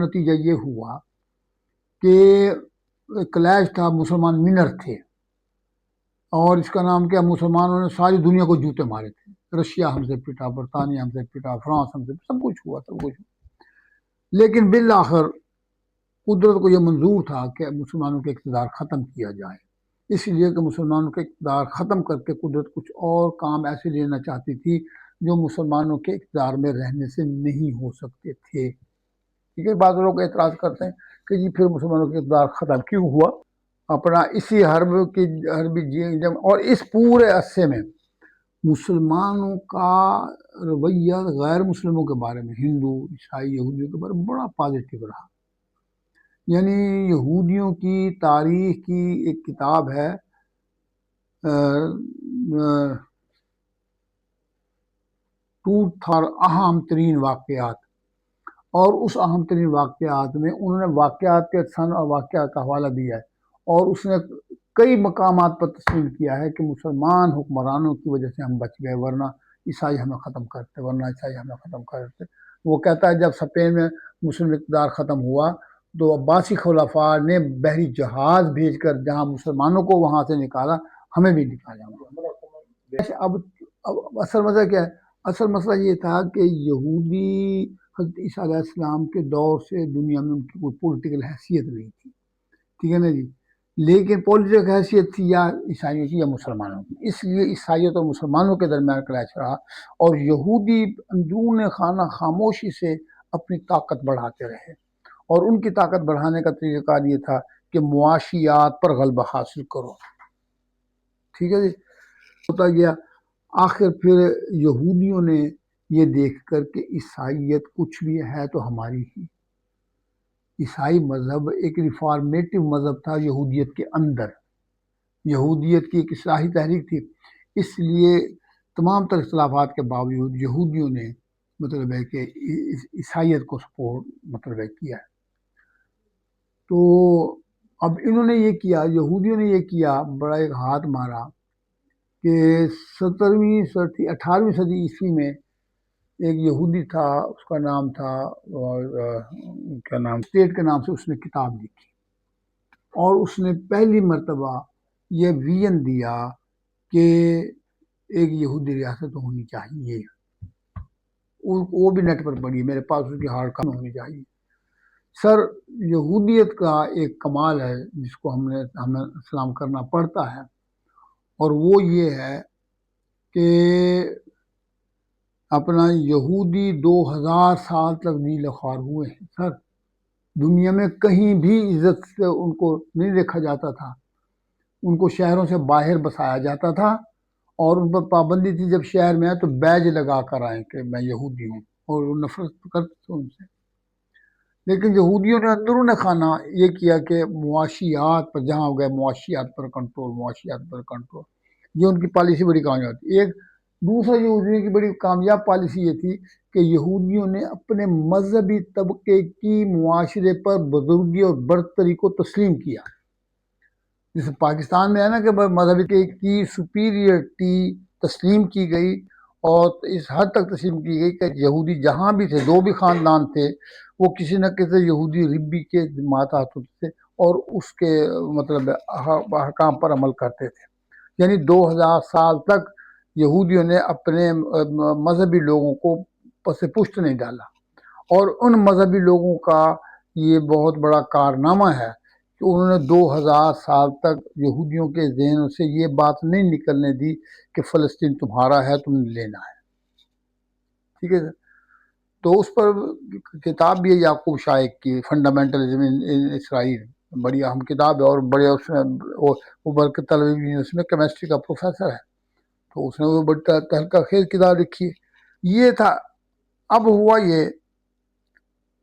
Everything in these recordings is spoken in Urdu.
نتیجہ یہ ہوا کہ کلیش تھا، مسلمان ونر تھے، اور اس کا نام کیا، مسلمانوں نے ساری دنیا کو جوتے مارے تھے، رشیا ہم سے پٹا، برطانیہ ہم سے پٹا، فرانس ہم سے، سب کچھ ہوا، سب کچھ. لیکن بالآخر قدرت کو یہ منظور تھا کہ مسلمانوں کے اقتدار ختم کیا جائے، اس لیے کہ مسلمانوں کے اقتدار ختم کر کے قدرت کچھ اور کام ایسے لینا چاہتی تھی جو مسلمانوں کے اقتدار میں رہنے سے نہیں ہو سکتے تھے. ٹھیک ہے، بعض لوگ اعتراض کرتے ہیں کہ جی پھر مسلمانوں کے اقتدار ختم کیوں ہوا؟ اپنا اسی حربی جنگ اور اس پورے عرصے میں مسلمانوں کا رویہ غیر مسلموں کے بارے میں، ہندو، عیسائی، یہودیوں کے بارے میں بڑا پازیٹیو رہا. یعنی یہودیوں کی تاریخ کی ایک کتاب ہے ٹوٹ اور اہم ترین واقعات، اور اس اہم ترین واقعات میں انہوں نے واقعات کے سن اور واقعات کا حوالہ دیا ہے، اور اس نے کئی مقامات پر تسلیم کیا ہے کہ مسلمان حکمرانوں کی وجہ سے ہم بچ گئے، ورنہ عیسائی ہمیں ختم کرتے، ورنہ عیسائی ہمیں ختم کرتے. وہ کہتا ہے جب اسپین میں مسلم اقتدار ختم ہوا تو عباسی خلفاء نے بحری جہاز بھیج کر جہاں مسلمانوں کو وہاں سے نکالا، ہمیں بھی نکالا. اب اصل مسئلہ کیا ہے؟ اصل مسئلہ یہ تھا کہ یہودی حضرت عیسیٰ علیہ السلام کے دور سے دنیا میں ان کی کوئی پولیٹیکل حیثیت نہیں تھی، ٹھیک ہے نا جی، لیکن پولیٹیکل حیثیت تھی یا عیسائیوں کی یا مسلمانوں کی، اس لیے عیسائیت اور مسلمانوں کے درمیان کلیش رہا، اور یہودی اندرون خانہ خاموشی سے اپنی طاقت بڑھاتے رہے، اور ان کی طاقت بڑھانے کا طریقہ کار یہ تھا کہ معاشیات پر غلبہ حاصل کرو. ٹھیک ہے جی، ہوتا گیا. آخر پھر یہودیوں نے یہ دیکھ کر کہ عیسائیت کچھ بھی ہے تو ہماری ہی، عیسائی مذہب ایک ریفارمیٹو مذہب تھا یہودیت کے اندر، یہودیت کی ایک اصلاحی تحریک تھی، اس لیے تمام تر اختلافات کے باوجود یہودیوں نے مطلب ہے کہ عیسائیت کو سپورٹ مطلب ہے کیا ہے. تو اب انہوں نے یہ کیا، یہودیوں نے یہ کیا، بڑا ایک ہاتھ مارا کہ 18ویں صدی عیسوی میں ایک یہودی تھا، اس کا نام تھا کیا نام، اسٹیٹ کے نام سے اس نے کتاب لکھی، اور اس نے پہلی مرتبہ یہ ویژن دیا کہ ایک یہودی ریاست ہونی چاہیے. وہ بھی نیٹ پر پڑھی، میرے پاس اس کی ہارڈ کاپی ہونی چاہیے. سر، یہودیت کا ایک کمال ہے جس کو ہمیں سلام کرنا پڑتا ہے، اور وہ یہ ہے کہ اپنا یہودی 2000 سال تک نیل خوار ہوئے ہیں. سر، دنیا میں کہیں بھی عزت سے ان کو نہیں دیکھا جاتا تھا، ان کو شہروں سے باہر بسایا جاتا تھا، اور ان پر پابندی تھی جب شہر میں آئے تو بیج لگا کر آئیں کہ میں یہودی ہوں، اور وہ نفرت کرتے تھے ان سے. لیکن یہودیوں نے اندرون خانہ یہ کیا کہ معاشیات پر جہاں گئے معاشیات پر کنٹرول، معاشیات پر کنٹرول، یہ ان کی پالیسی بڑی کامیاب تھی. ایک دوسرا یہودیوں کی بڑی کامیاب پالیسی یہ تھی کہ یہودیوں نے اپنے مذہبی طبقے کی معاشرے پر بزرگی اور برتری کو تسلیم کیا. جیسے پاکستان میں ہے نا کہ مذہبی کی سپیریئرٹی تسلیم کی گئی، اور اس حد تک تسلیم کی گئی کہ یہودی جہاں بھی تھے، جو بھی خاندان تھے، وہ کسی نہ کسی یہودی ربی کے ماتحت ہوتے تھے اور اس کے مطلب احکام پر عمل کرتے تھے. یعنی 2000 سال تک یہودیوں نے اپنے مذہبی لوگوں کو پس پشت نہیں ڈالا، اور ان مذہبی لوگوں کا یہ بہت بڑا کارنامہ ہے کہ انہوں نے 2000 سال تک یہودیوں کے ذہنوں سے یہ بات نہیں نکلنے دی کہ فلسطین تمہارا ہے، تم نے لینا ہے. ٹھیک ہے سر، تو اس پر کتاب بھی ہے یعقوب شائق کی، فنڈامنٹلزم ان اسرائیل، بڑی اہم کتاب ہے، اور بڑے اس میں وہ بلکہ طلبی یونیورسٹی میں کیمسٹری کا پروفیسر ہے، تو اس نے وہ بڑی تحقیق خیز کتاب لکھی ہے. یہ تھا. اب ہوا یہ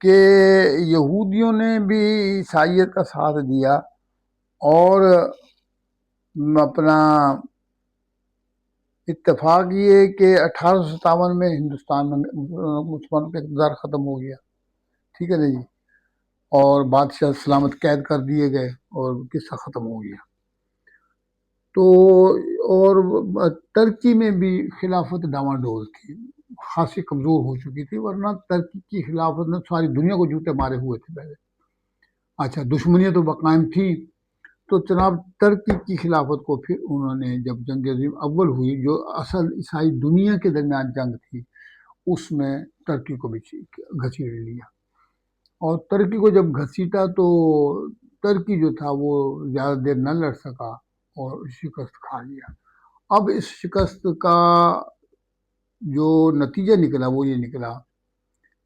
کہ یہودیوں نے بھی عیسائیت کا ساتھ دیا، اور اپنا اتفاق یہ کہ 1857 میں ہندوستان میں مسلمانوں کا اقتدار ختم ہو گیا. ٹھیک ہے نا جی، اور بادشاہ سلامت قید کر دیے گئے اور قصہ ختم ہو گیا. تو اور ترکی میں بھی خلافت ڈاواں ڈول تھی. خاصی کمزور ہو چکی تھی، ورنہ ترکی کی خلافت نے ساری دنیا کو جوتے مارے ہوئے تھے پہلے۔ اچھا، دشمنیاں تو بقائم تھی، تو جناب ترکی کی خلافت کو پھر انہوں نے جب جنگ عظیم اول ہوئی، جو اصل عیسائی دنیا کے درمیان جنگ تھی، اس میں ترکی کو بھی گھسیٹ لیا، اور ترکی کو جب گھسیٹا تو ترکی جو تھا وہ زیادہ دیر نہ لڑ سکا اور شکست کھا لیا۔ اب اس شکست کا جو نتیجہ نکلا وہ یہ نکلا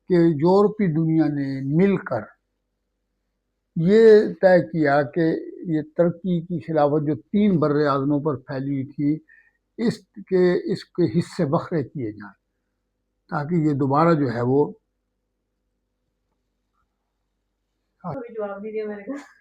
کہ یورپی دنیا نے مل کر یہ طے کیا کہ یہ ترکی کی خلافت جو 3 بر اعظموں پر پھیلی تھی، اس کے حصے بکھرے کیے جائیں، تاکہ یہ دوبارہ جو ہے وہ